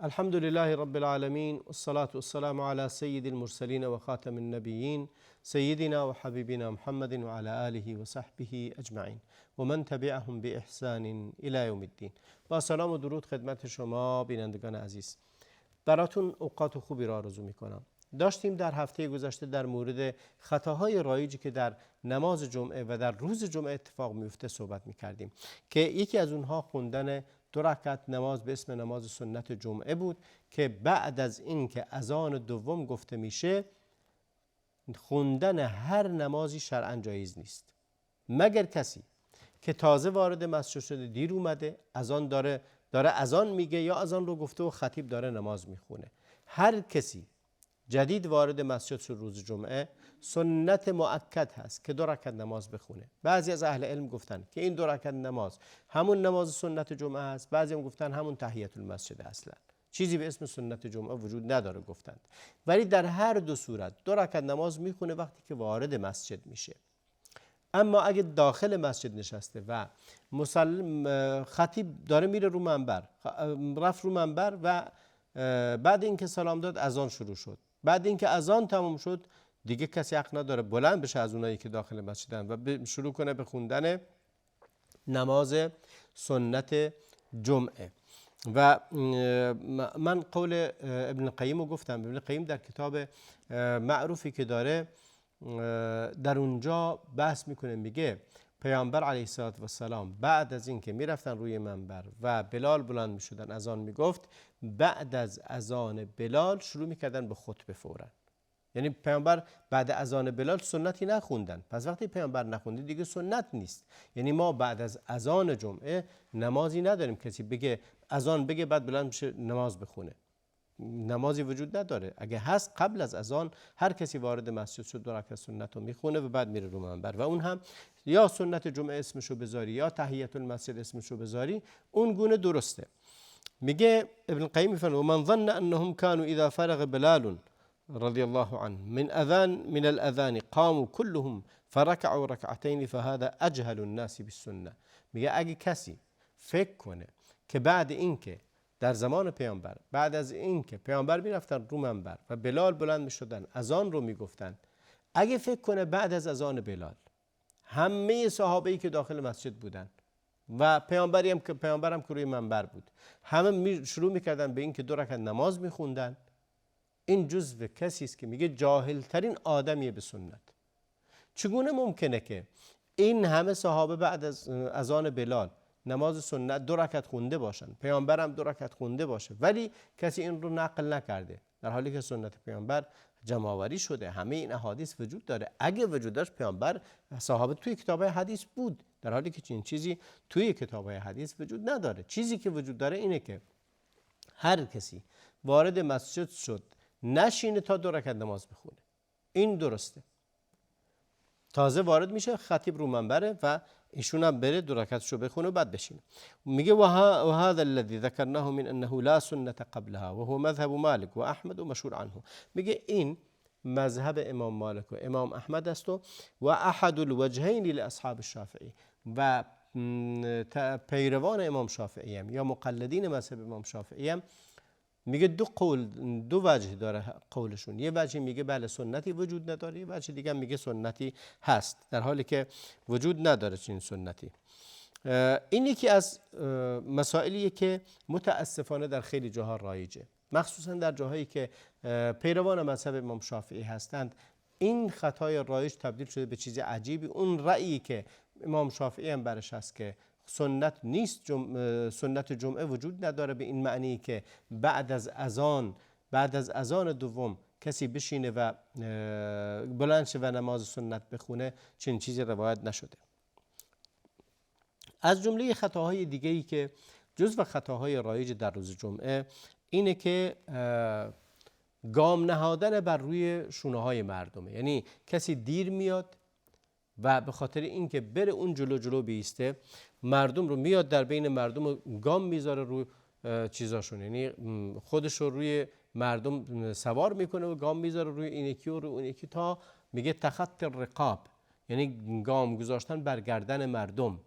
الحمد لله رب العالمين والصلاة والسلام على سيد المرسلين وخاتم النبيين سيدنا وحبيبنا محمد وعلى آله وصحبه أجمعين ومن تبعهم بإحسان إلى يوم الدين. با سلام و درود خدمت شما بینندگان عزیز. براتون اوقات خوبی را آرزو میکنم. داشتیم در هفته گذشته در مورد خطاهای رایجی که در نماز جمعه و در روز جمعه اتفاق میفته صحبت میکردیم که یکی از اونها خوندن 2 رکعت نماز به اسم نماز سنت جمعه بود که بعد از این که اذان دوم گفته میشه خوندن هر نمازی شرعاً جایز نیست مگر کسی که تازه وارد مسجد شده، دیر اومده، اذان داره اذان میگه یا اذان رو گفته و خطیب داره نماز میخونه. هر کسی جدید وارد مسجد شد روز جمعه سنت مؤکد هست که 2 رکعت نماز بخونه. بعضی از اهل علم گفتن که این 2 رکعت نماز همون نماز سنت جمعه هست، بعضی هم گفتن همون تحیت المسجد اصلا چیزی به اسم سنت جمعه وجود نداره گفتند. ولی در هر دو صورت 2 رکعت نماز میخونه وقتی که وارد مسجد میشه. اما اگه داخل مسجد نشسته و خطیب داره میره رو منبر، رفت رو منبر و بعد اینکه سلام داد اذان شروع شد، بعد اینکه اذان تموم شد دیگه کسی حق نداره بلند بشه از اونایی که داخل مسجدن و شروع کنه به خوندن نماز سنت جمعه. و من قول ابن القیم رو گفتم. ابن القیم در کتاب معروفی که داره در اونجا بحث میکنه، میگه پیامبر علیه السلام بعد از اینکه میرفتن روی منبر و بلال بلند میشدن اذان میگفت، بعد از اذان بلال شروع میکردن به خطبه فوراً. یعنی پیامبر بعد اذان بلال سنتی نخوندن. پس وقتی پیامبر نخونده دیگه سنت نیست. یعنی ما بعد از اذان جمعه نمازی نداریم کسی بگه اذان بگه بعد بلند بشه نماز بخونه. نمازی وجود نداره. اگه هست قبل از اذان هر کسی وارد مسجد شد 2 رکعت سنت رو میخونه و بعد میره رو منبر و اون هم یا سنت جمعه اسمشو بذاری یا تحیت المسجد اسمشو بذاری اون گونه درسته. میگه ابن القیم میفرماید و من ظن انهم كانوا اذا فرغ بلال رضي الله عنه من الاذان قاموا كلهم فركعوا ركعتين فهذا اجهل الناس بالسنه. میگه اگه کسی فکر کنه که بعد اینکه در زمان پیامبر بعد از اینکه پیامبر میرفتن رو منبر و بلال بلند میشدن اذان رو میگفتن، اگه فکر کنه بعد از اذان بلال همه صحابه‌ای که داخل مسجد بودن و پیامبرم که روی منبر بود همه شروع میکردن به اینکه 2 رکعت نماز میخوندن، این جزو کسی است که میگه جاهل ترین آدمیه به سنت. چگونه ممکنه که این همه صحابه بعد از اذان بلال نماز سنت 2 رکعت خونده باشن، پیامبرم 2 رکعت خونده باشه، ولی کسی این رو نقل نکرده، در حالی که سنت پیامبر جمع‌آوری شده، همه این احادیث وجود داره. اگه وجود داشت پیامبر صحابه توی کتاب‌های حدیث بود، در حالی که این چیزی توی کتاب‌های حدیث وجود نداره. چیزی که وجود داره اینه که هر کسی وارد مسجد شد نشینه تا 2 رکعت نماز بخونه. این درسته. تازه وارد میشه خطیب رو منبره و ایشون هم بره 2 رکعتشو بخونه و بعد بشینه. میگه و هذا الذي ذكرناه من انه لا سنة قبلها وهو مذهب مالك و احمد و مشهور عنه. میگه این مذهب امام مالک و امام احمد است و احد الوجهین لاصحاب الشافعی و پیروان امام شافعی هم یا مقلدین مذهب امام شافعی هم میگه 2 وجه داره قولشون. یه وجه میگه بله سنتی وجود نداره، یه وجه دیگه میگه سنتی هست، در حالی که وجود نداره چنین سنتی. این یکی از مسائلیه که متاسفانه در خیلی جاها رایجه، مخصوصا در جاهایی که پیروان مذهب امام شافعی هستند. این خطای رایج تبدیل شده به چیز عجیبی. اون رأیی که امام شافعی هم برش هست که سنت نیست، سنت جمعه وجود نداره به این معنی که بعد از اذان دوم کسی بشینه و بلند شه و نماز سنت بخونه، چنین چیزی روایت نشده. از جمله خطاهای دیگه‌ای که جزو خطاهای رایج در روز جمعه اینه که گام نهادن بر روی شونه‌های مردمه. یعنی کسی دیر میاد و به خاطر اینکه بره اون جلو بیسته، مردم رو میاد در بین مردم گام میذاره روی چیزاشون، یعنی خودش رو روی مردم سوار میکنه و گام میذاره روی این یکی و روی اون یکی، تا میگه تخطی الرقاب، یعنی گام گذاشتن بر گردن مردم.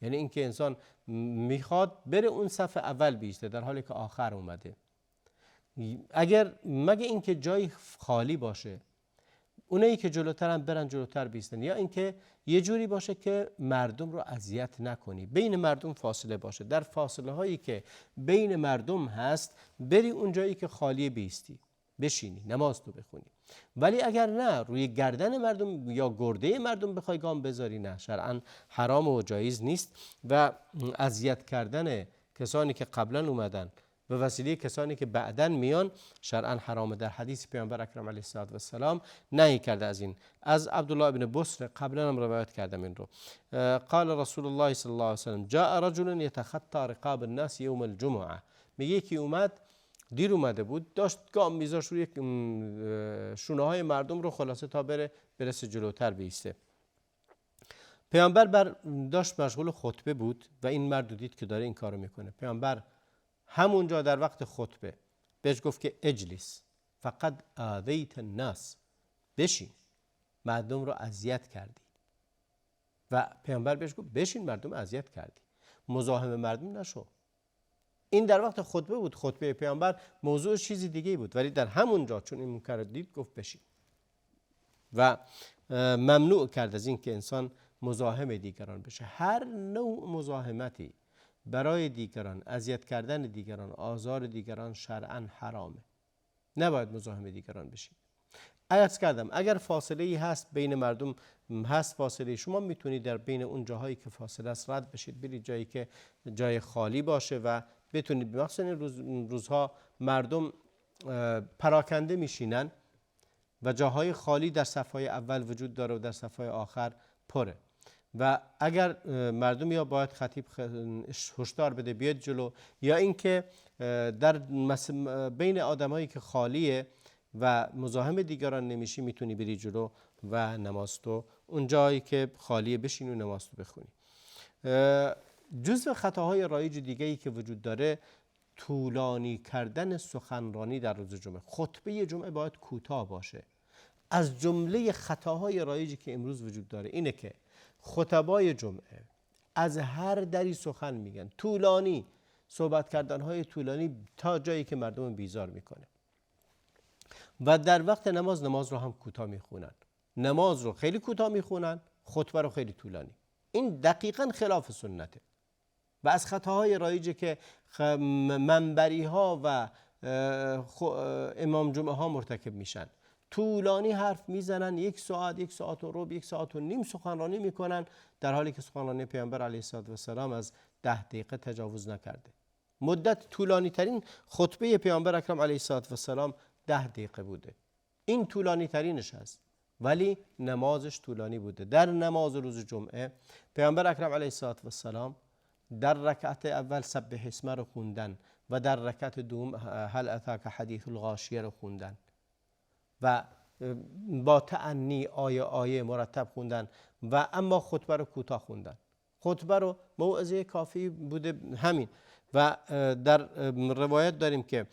یعنی اینکه انسان میخواد بره اون صف اول بیسته در حالی که آخر اومده. اگر مگه اینکه جای خالی باشه، اونایی که جلوترن برن جلوتر بیستن، یا اینکه یه جوری باشه که مردم رو اذیت نکنی، بین مردم فاصله باشه، در فاصله هایی که بین مردم هست بری اونجایی که خالی بیستی بشینی نماز تو بخونی. ولی اگر نه روی گردن مردم یا گرده مردم بخوای گام بذاری، نه، شرعا حرام و جایز نیست. و اذیت کردن کسانی که قبلا اومدن به وسیله کسانی که بعداً میان شرعاً حرامه. در حدیث پیامبر اکرم علیه السلام نهی کرده از این. از عبدالله ابن بصر قبلا هم روایت کردم این رو. قال رسول الله صلی الله علیه وسلم جاء رجل یتخطى رقاب الناس یوم الجمعه. میگه یکی اومد، دیر اومده بود، داشت گام میذاشت روی شونه های مردم رو، خلاصه تا برسه جلوتر بیسته. پیامبر داشت مشغول خطبه بود و این مرد دید که داره این کارو میکنه. پیامبر همونجا در وقت خطبه بهش گفت که اجلس فقط آذیت الناس، بشین، مردم رو اذیت کردی. و پیامبر بهش گفت بشین، مردم اذیت کردی، مزاحم مردم نشو. این در وقت خطبه بود، خطبه پیامبر موضوع چیزی دیگه بود، ولی در همونجا چون این منکر دید گفت بشین و ممنوع کرد از این که انسان مزاحم دیگران بشه. هر نوع مزاحمتی برای دیگران، اذیت کردن دیگران، آزار دیگران شرعاً حرامه. نباید مزاحم دیگران بشید. عرض کردم اگر فاصله ای هست بین مردم، هست فاصله، شما میتونید در بین اون جاهایی که فاصله است رد بشید، برید جایی که جای خالی باشه و بتونید. بمخصوص این روزها مردم پراکنده میشینن و جاهای خالی در صفهای اول وجود داره و در صفهای آخر پره. و اگر مردم یا باید خطیب هشدار بده بیاد جلو، یا اینکه در بین آدمایی که خالیه و مزاحم دیگران نمیشی میتونی بری جلو و نماز تو اون جایی که خالیه بشین و نماز تو بخونی. جزو خطاهای رایج دیگه‌ای که وجود داره طولانی کردن سخنرانی در روز جمعه. خطبه جمعه باید کوتاه باشه. از جمله خطاهای رایجی که امروز وجود داره اینه که خطبای جمعه از هر دری سخن میگن، طولانی، صحبت کردنهای طولانی تا جایی که مردم بیزار میکنه. و در وقت نماز رو هم کوتاه میخونن، نماز رو خیلی کوتاه میخونن، خطبه رو خیلی طولانی. این دقیقاً خلاف سنته و از خطاهای رایجی که منبری ها و امام جمعه ها مرتکب میشن. طولانی حرف میزنن، 1 ساعت، 1 ساعت و ربع، 1 ساعت و نیم سخنرانی میکنن، در حالی که سخنرانی پیامبر علیه السلام از 10 دقیقه تجاوز نکرده. مدت طولانی ترین خطبه پیامبر اکرم علیه السلام 10 دقیقه بوده. این طولانی ترینش هست، ولی نمازش طولانی بوده. در نماز روز جمعه پیامبر اکرم علیه السلام در رکعت اول سبح اسم رو خوندن و در رکعت دوم هل اتاک حدیث الغاشیه رو خوندن و با تأنی آیه مرتب خوندن و اما خطبه رو کوتاه خوندن. خطبه رو موعظه کافی بوده همین. و در روایت داریم که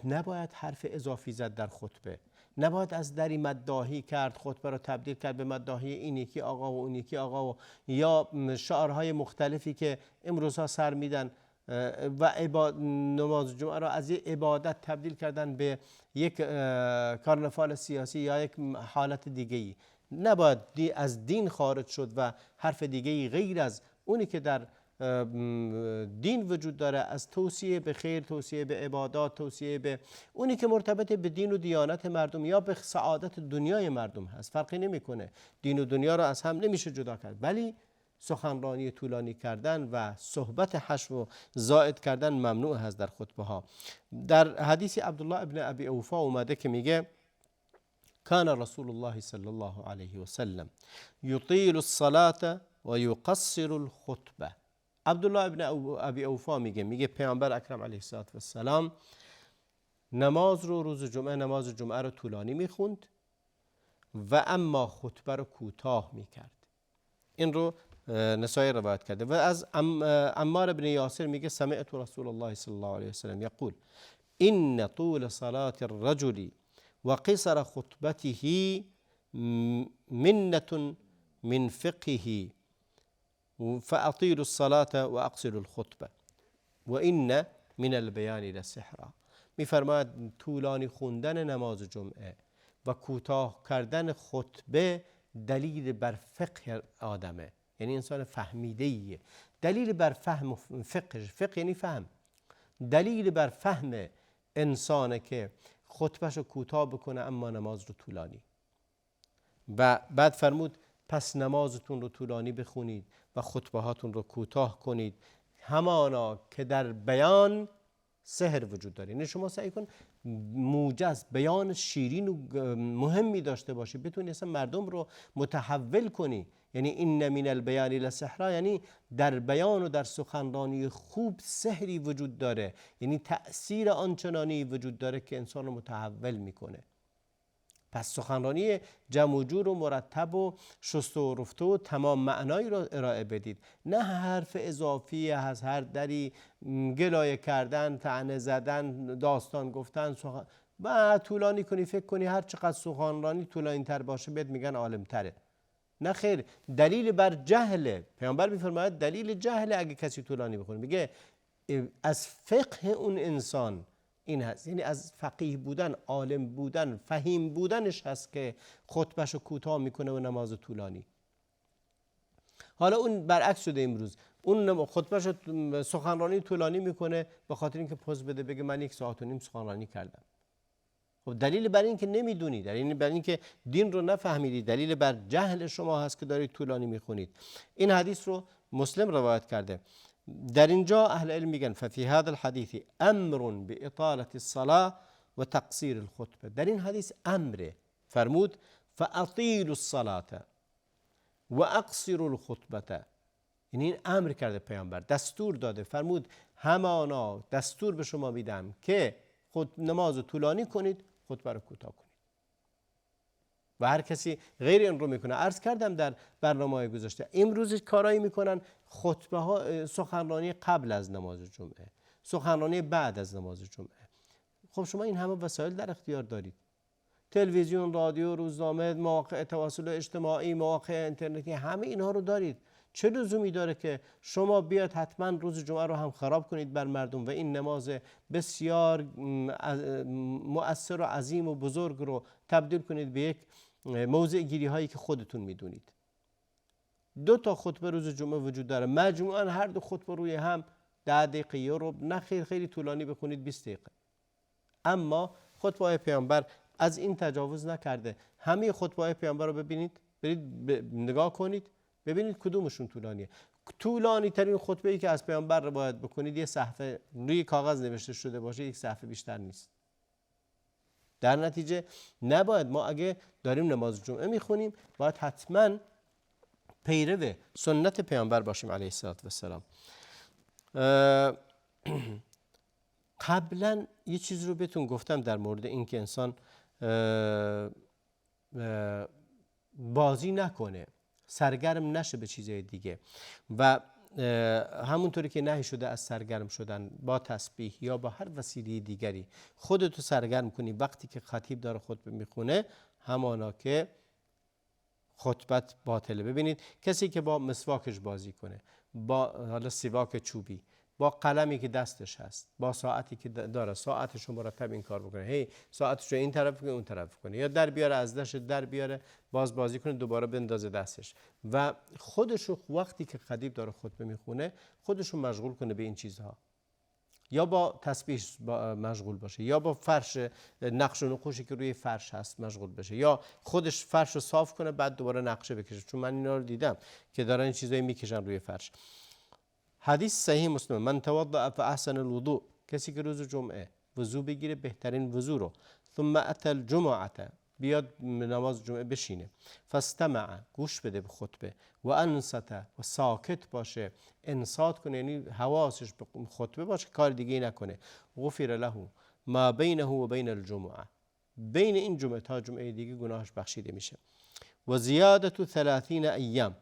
نباید حرف اضافی زد در خطبه، نباید از دری مداحی کرد، خطبه رو تبدیل کرد به مداحی این یکی آقا و اون یکی آقا و یا شعارهای مختلفی که امروزها سر میدن و نماز جمعه را از یک عبادت تبدیل کردن به یک کارنفال سیاسی یا یک حالت دیگه‌ای. نباید از دین خارج شد و حرف دیگه‌ای غیر از اونی که در دین وجود داره، از توصیه به خیر، توصیه به عبادات، توصیه به اونی که مرتبط به دین و دیانت مردم یا به سعادت دنیای مردم هست. فرقی نمیکنه، دین و دنیا رو از هم نمیشه جدا کرد، ولی سخنرانی طولانی کردن و صحبت حشو و زائد کردن ممنوع هست در خطبه ها. در حدیث عبدالله ابن ابی اوفا اومده که میگه کان رسول الله صلی الله علیه و سلم یطیل الصلاة و یقصر الخطبه. عبدالله ابن ابی اوفا میگه پیامبر اکرم علیه السلام نماز رو روز جمعه، نماز جمعه رو طولانی میخوند و اما خطبه رو کوتاه میکرد. این رو نسائی روایت کرده. و از عمار بن یاسر میگه سمعت رسول الله صلی الله علیه وسلم یقول ان طول صلاة الرجل و قصر خطبته منة من فقهه فاطیلوا الصلاة و اقصروا الخطبه و ان من البیان لسحرا. میفرماید طولانی خوندن نماز جمعه و کوتاه کردن خطبه دلیل بر فقه آدمه، یعنی انسان فهمیده ایه. دلیل بر فهم فقه یعنی فهم، دلیل بر فهم انسانه که خطبهش رو کوتاه بکنه اما نماز رو طولانی. و بعد فرمود پس نمازتون رو طولانی بخونید و خطبه هاتون رو کوتاه کنید، همانا که در بیان سحر وجود داره. یعنی شما سعی کن موجز بیان شیرین و مهمی داشته باشی، بتونی اصلا مردم رو متحول کنی. یعنی این من البیان لسحر، یعنی در بیان و در سخنرانی خوب سحری وجود داره، یعنی تأثیر آنچنانی وجود داره که انسان رو متحول میکنه. پس سخنرانی جمع و جور و مرتب و شسته و رفته و تمام معنایی را ارائه بدید، نه حرف اضافی از هر دری، گلایه کردن، طعنه زدن، داستان گفتن و طولانی کنی. فکر کنی هر چقدر سخنرانی طولانی تر باشه بهت میگن عالم تره. نه خیر، دلیل بر جهله. پیامبر میفرماید دلیل جهله اگه کسی طولانی بخونه. میگه از فقه اون انسان این هست، یعنی از فقیه بودن، عالم بودن، فهیم بودنش هست که خطبهش رو کوتاه میکنه و نماز طولانی. حالا اون برعکس شده امروز، اون خطبهش رو سخنرانی طولانی میکنه به خاطر اینکه پوز بده، بگه من 1.5 ساعت سخنرانی کردم. خب دلیل بر این که نمیدونی، دلیل بر این که دین رو نفهمیدی، دلیل بر جهل شما هست که دارید طولانی میخونید. این حدیث رو مسلم روایت کرده. در اینجا اهل علم میگن ففی هذا الحديث امر باطاله الصلاه و تقصیر الخطبه. در این حدیث امره، فرمود فاطیلوا الصلاه و اقصروا الخطبه. یعنی این امر کرده پیامبر، دستور داده، فرمود همانا دستور به شما میدم که خود نماز طولانی کنید، خطبه رو کوتاه کنید. و هر کسی غیر این رو میکنه. عرض کردم در برنامه‌های گذشته امروز کارایی میکنن، خطبه ها سخنرانی قبل از نماز جمعه، سخنرانی بعد از نماز جمعه. خب شما این همه وسایل در اختیار دارید، تلویزیون، رادیو، روزنامه، مواقع تواصل اجتماعی، مواقع اینترنتی، همه اینها رو دارید. چه لزومی داره که شما بیاد حتما روز جمعه رو هم خراب کنید بر مردم و این نماز بسیار مؤثر و عظیم و بزرگ رو تبدیل کنید به یک موضع گیری هایی که خودتون میدونید. 2 تا خطبه روز جمعه وجود داره، مجموعاً هر 2 خطبه روی هم 10 دقیقه یا ربع، نه خیلی طولانی بخونید 20 دقیقه. اما خطبه پیامبر از این تجاوز نکرده. همه خطبه پیامبر رو ببینید، برید نگاه کنید ببینید کدومشون طولانیه. طولانی ترین خطبه ای که از پیامبر روایت بکنید یه صفحه روی کاغذ نوشته شده باشه، 1 صفحه بیشتر نیست. در نتیجه نباید ما اگه داریم نماز جمعه میخونیم باید حتما پیرو سنت پیامبر باشیم علیه السلام. قبلا یه چیز رو بهتون گفتم در مورد این که انسان بازی نکنه، سرگرم نشه به چیزهای دیگه و همونطوری که نهی شده از سرگرم شدن با تسبیح یا با هر وسیله دیگری خودتو سرگرم کنی وقتی که خطیب داره خطبه میخونه، همانا که خطبت باطله. ببینید کسی که با مسواکش بازی کنه، با حالا سواک چوبی، با قلمی که دستش هست، با ساعتی که داره ساعتش رو مرتب این کار بکنه، هی ساعتش رو این طرف کنه اون طرف کنه، یا در بیاره از دست در بیاره باز بازی کنه دوباره بندازه دستش و خودش رو وقتی که خطیب داره خطبه میخونه خودش رو مشغول کنه به این چیزها، یا با تسبیح مشغول باشه، یا با فرش نقش و نقوشی که روی فرش هست مشغول بشه، یا خودش فرش رو صاف کنه بعد دوباره نقشه بکشه، چون من اینا رو دیدم که دارن این چیزایی میکشن روی فرش. حدیث صحیح مسلم، من توضأ فاحسن الوضوء، کسی که روز جمعه وضو بگیره بهترین وضو رو، ثم اتى الجمعه، بیاد نماز جمعه بشینه، فاستمع، گوش بده به خطبه، و انصت، و ساکت باشه، انصات کنه یعنی حواسش به خطبه باشه، کار دیگه نکنه، غفر له ما بینه و بین الجمعه، بین این جمعه تا جمعه دیگه گناهش بخشیده میشه. و زیادت 30 ایام،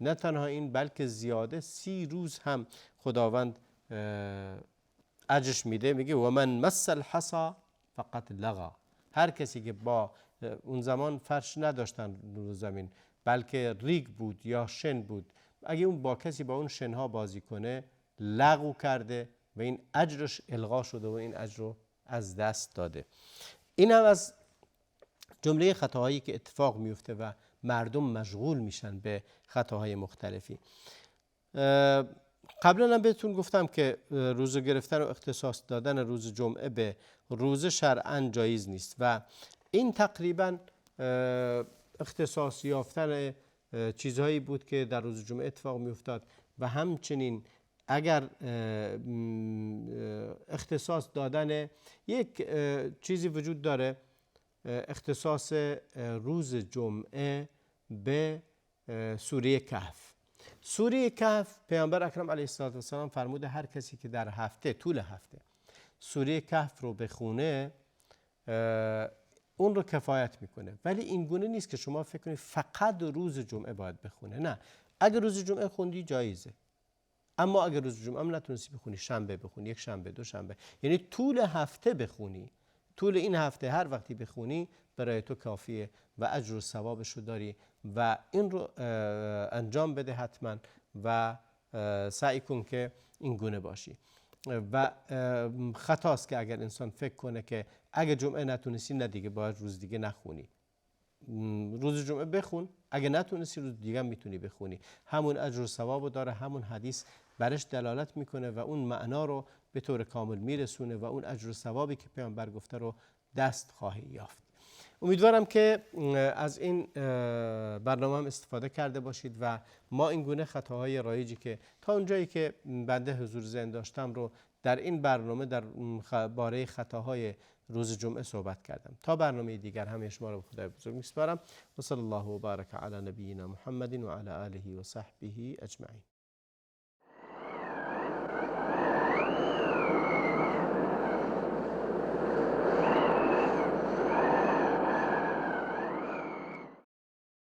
نه تنها این بلکه زیاده 30 روز هم خداوند اجرش میده. میگه و من مس الحصى فقط لغا، هر کسی که با اون زمان فرش نداشتن رو زمین بلکه ریگ بود یا شن بود، اگه اون با کسی با اون شنها بازی کنه لغو کرده و این اجرش الغا شده و این اجر رو از دست داده. این هم از جمله خطاهایی که اتفاق میفته و مردم مشغول میشن به خطاهای مختلفی. قبلا هم بهتون گفتم که روزه گرفتن و اختصاص دادن روز جمعه به روزه شرعاً جایز نیست و این تقریباً اختصاص یافتن چیزهایی بود که در روز جمعه اتفاق می افتاد و همچنین اگر اختصاص دادن یک چیزی وجود داره، اختصاص روز جمعه به سوره کهف. سوره کهف پیامبر اکرم علیه السلام فرموده هر کسی که در هفته، طول هفته، سوره کهف رو بخونه اون رو کفایت میکنه. ولی این گونه نیست که شما فکر کنید فقط روز جمعه باید بخونه. نه، اگر روز جمعه خوندی جایزه، اما اگر روز جمعه هم نتونستی بخونی، شنبه بخونی، یک شنبه، دو شنبه، یعنی طول هفته بخونی، طول این هفته هر وقتی بخونی برای تو کافیه و اجر و ثوابش رو داری و این رو انجام بده حتما و سعی کن که این گونه باشی. و خطاست که اگر انسان فکر کنه که اگه جمعه نتونستی نه دیگه باید روز دیگه نخونی. روز جمعه بخون، اگه نتونستی روز دیگه میتونی بخونی، همون اجر و ثواب داره، همون حدیث برش دلالت میکنه و اون معنا رو به طور کامل میرسونه و اون اجر و ثوابی که پیامبر گفته رو دست خواهی یافت. امیدوارم که از این برنامه هم استفاده کرده باشید و ما این گونه خطاهای رایجی که تا اونجایی که بنده حضور ذهن داشتم رو در این برنامه در باره خطاهای روز جمعه صحبت کردم. تا برنامه دیگر همه شما رو به خدای بزرگ میسپارم و صلی الله و بارک علی نبینا محمد و علی آله و صحبه اجمعین.